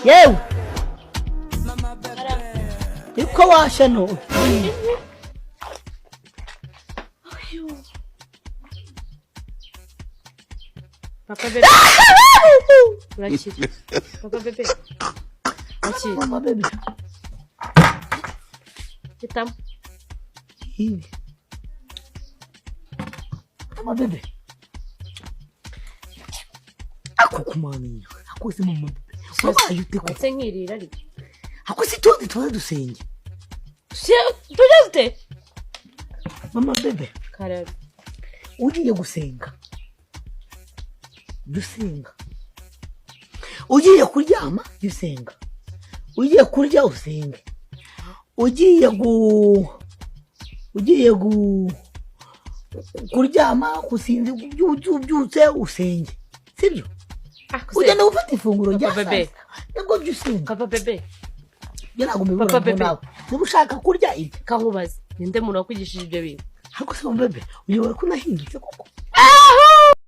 yewe iko washa no Papa bébé. Rakiri. Papa bébé. Rakiri. Mama bébé. Itam. Hivi. Mama bébé. Ako kumani. Ako si mama bébé. Mama yute ko. Senyirira ari. Ako si tundi tuwe dusenge. Tujazte. Mama bébé. Karari. Ugiye gusenga. Dusenga. Ugiye kuryama dusenga. Ugiye kurya usenge. Ugiye kuryama kusinzi byutse usenge. Sibyo? Ugenda ufata ifunguro rya bebe. Nabwo dusenga. Papa bebe. Yarago mibura nawe. Nubushaka kurya iki? Kankubaze. Ninde muntu wakwigishije ibyo bintu? Hako se bebe. Uyobora ko nahindutse koko. Aho!